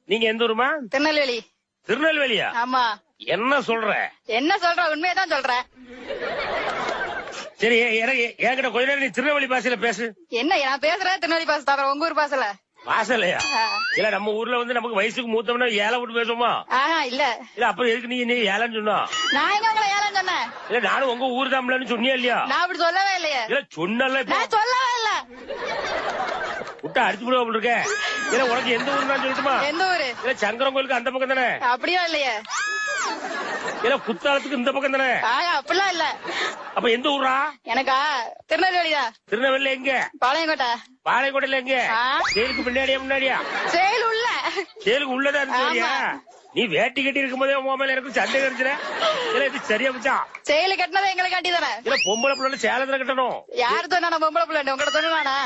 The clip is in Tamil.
நீங்க எந்த ஊருமா? திருநெல்வேலி. திருநெல்வேலியா? ஆமா. என்ன சொல்ற? என்ன சொல்ற? உண்மையதான் சொல்றேன். சரி, என்கிட்ட கொஞ்ச நேரம் நீ திருநெல்வேலி பாசையில பேசு. என்ன நான் பேசுறேன் திருநெல்வேலி பாச, தவிர உங்க ஊர் பாசல பாசலையா? இல்ல நம்ம ஊர்ல வந்து நமக்கு வயசுக்கு மூத்தவனா ஏழை விட்டு பேசுவோமா? இல்ல இல்ல அப்புறம் எதுக்கு நீ ஏழைன்னு சொன்னா? நான் எங்க உங்களை ஏழைன்னு சொன்னேன்? இல்ல நானும் உங்க ஊர் தாம்லன்னு சொன்னியா இல்லையா? நான் அப்படி சொல்லவே இல்லையே. இல்ல சொன்னல, நான் சொல்லவே இல்ல. விட்டா அடிச்சு போடுவா இருக்க. இல்ல உனக்கு எந்த ஊர் நான் சொல்லட்டுமா? எந்த ஊரு? இல்ல சங்கரன் கோயிலுக்கு அந்த பக்கம் தானே? அப்படியா இல்லையே. இல்ல குத்தாலத்துக்கு இந்த பக்கம் தானே? அப்படிலாம் இல்ல. அப்ப எந்த ஊரா? எனக்கா திருநெல்வேலிதான். திருநெல்வேலி எங்க? பாளையங்கோட்டை. பாளையங்கோட்டையில எங்க? செயலுக்கு பின்னாடியா முன்னாடியா? செயல் உள்ள. செயலுக்கு உள்ளதா இருந்தியா? நீ வேட்டி கட்டி இருக்கும் போதே மொபைல் எனக்கு சண்டை கிடைச்சிட. இல்ல இது சரியா போச்சா? செயலு கட்டினதை எங்களை காட்டி தானே. இல்ல பொம்பளை பிள்ளை சேலத்துல கட்டணும். யாரு சொன்னா பொம்பளை பிள்ளை? உங்களை சொன்னா